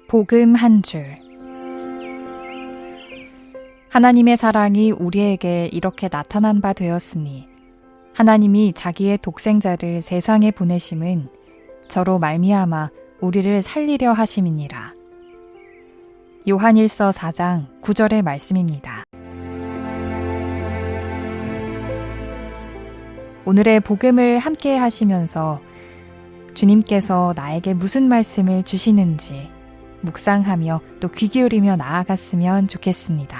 복음 한 줄. 하나님의 사랑이 우리에게 이렇게 나타난 바 되었으니 하나님이 자기의 독생자를 세상에 보내심은 저로 말미암아 우리를 살리려 하심이니라. 요한일서 4장 9절의 말씀입니다. 오늘의 복음을 함께 하시면서 주님께서 나에게 무슨 말씀을 주시는지 묵상하며 또 귀 기울이며 나아갔으면 좋겠습니다.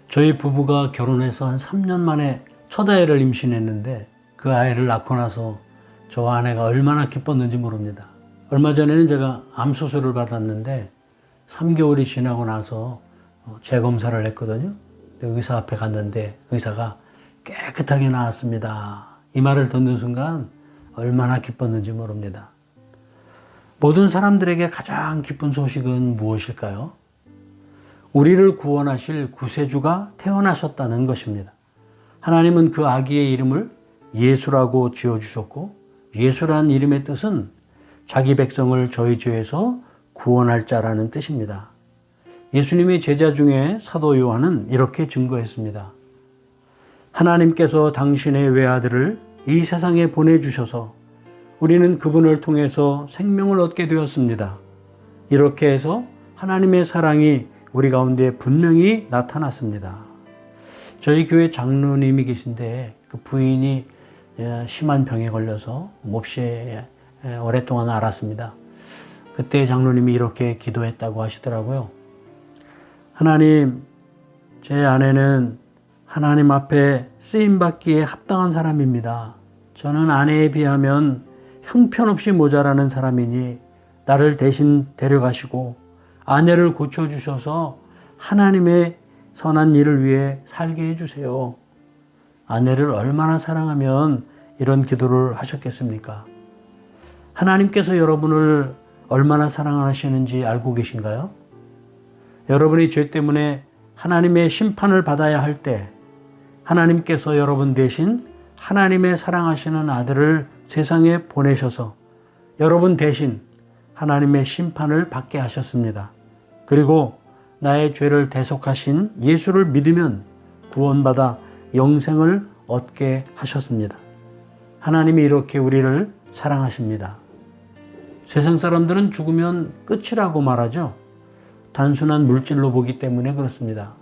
저희 부부가 결혼해서 한 3년 만에 첫 아이를 임신했는데 그 아이를 낳고 나서 저 아내가 얼마나 기뻤는지 모릅니다. 얼마 전에는 제가 암수술을 받았는데 3개월이 지나고 나서 재검사를 했거든요. 의사 앞에 갔는데 의사가 깨끗하게 나았습니다. 이 말을 듣는 순간 얼마나 기뻤는지 모릅니다. 모든 사람들에게 가장 기쁜 소식은 무엇일까요? 우리를 구원하실 구세주가 태어나셨다는 것입니다. 하나님은 그 아기의 이름을 예수라고 지어주셨고 예수라는 이름의 뜻은 자기 백성을 저희 죄에서 구원할 자라는 뜻입니다. 예수님의 제자 중에 사도 요한은 이렇게 증거했습니다. 하나님께서 당신의 외아들을 이 세상에 보내주셔서 우리는 그분을 통해서 생명을 얻게 되었습니다. 이렇게 해서 하나님의 사랑이 우리 가운데 분명히 나타났습니다. 저희 교회 장로님이 계신데 그 부인이 심한 병에 걸려서 몹시 오랫동안 앓았습니다. 그때 장로님이 이렇게 기도했다고 하시더라고요. 하나님, 제 아내는 하나님 앞에 쓰임받기에 합당한 사람입니다. 저는 아내에 비하면 형편없이 모자라는 사람이니 나를 대신 데려가시고 아내를 고쳐주셔서 하나님의 선한 일을 위해 살게 해주세요. 아내를 얼마나 사랑하면 이런 기도를 하셨겠습니까? 하나님께서 여러분을 얼마나 사랑하시는지 알고 계신가요? 여러분이 죄 때문에 하나님의 심판을 받아야 할 때 하나님께서 여러분 대신 하나님의 사랑하시는 아들을 세상에 보내셔서 여러분 대신 하나님의 심판을 받게 하셨습니다. 그리고 나의 죄를 대속하신 예수를 믿으면 구원받아 영생을 얻게 하셨습니다. 하나님이 이렇게 우리를 사랑하십니다. 세상 사람들은 죽으면 끝이라고 말하죠. 단순한 물질로 보기 때문에 그렇습니다.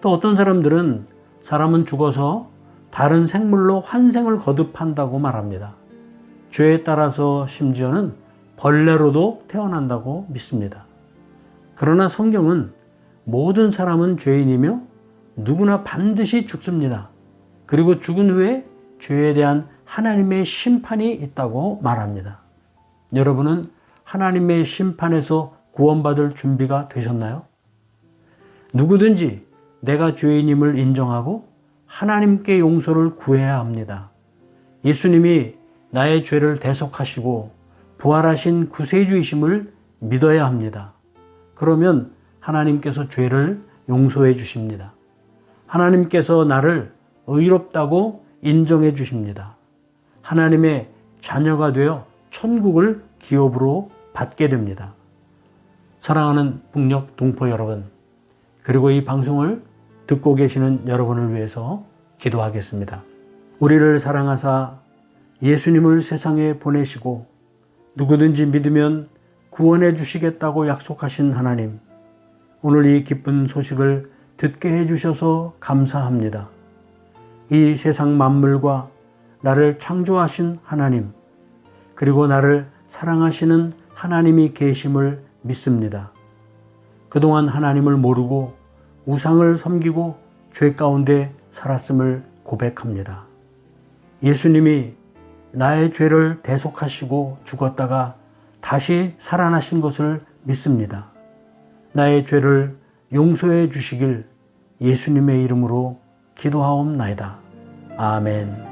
또 어떤 사람들은 사람은 죽어서 다른 생물로 환생을 거듭한다고 말합니다. 죄에 따라서 심지어는 벌레로도 태어난다고 믿습니다. 그러나 성경은 모든 사람은 죄인이며 누구나 반드시 죽습니다. 그리고 죽은 후에 죄에 대한 하나님의 심판이 있다고 말합니다. 여러분은 하나님의 심판에서 구원받을 준비가 되셨나요? 누구든지 내가 죄인임을 인정하고 하나님께 용서를 구해야 합니다. 예수님이 나의 죄를 대속하시고 부활하신 구세주이심을 믿어야 합니다. 그러면 하나님께서 죄를 용서해 주십니다. 하나님께서 나를 의롭다고 인정해 주십니다. 하나님의 자녀가 되어 천국을 기업으로 받게 됩니다. 사랑하는 북녘 동포 여러분, 그리고 이 방송을 듣고 계시는 여러분을 위해서 기도하겠습니다. 우리를 사랑하사 예수님을 세상에 보내시고 누구든지 믿으면 구원해 주시겠다고 약속하신 하나님, 오늘 이 기쁜 소식을 듣게 해주셔서 감사합니다. 이 세상 만물과 나를 창조하신 하나님, 그리고 나를 사랑하시는 하나님이 계심을 믿습니다. 그동안 하나님을 모르고 우상을 섬기고 죄 가운데 살았음을 고백합니다. 예수님이 나의 죄를 대속하시고 죽었다가 다시 살아나신 것을 믿습니다. 나의 죄를 용서해 주시길 예수님의 이름으로 기도하옵나이다. 아멘.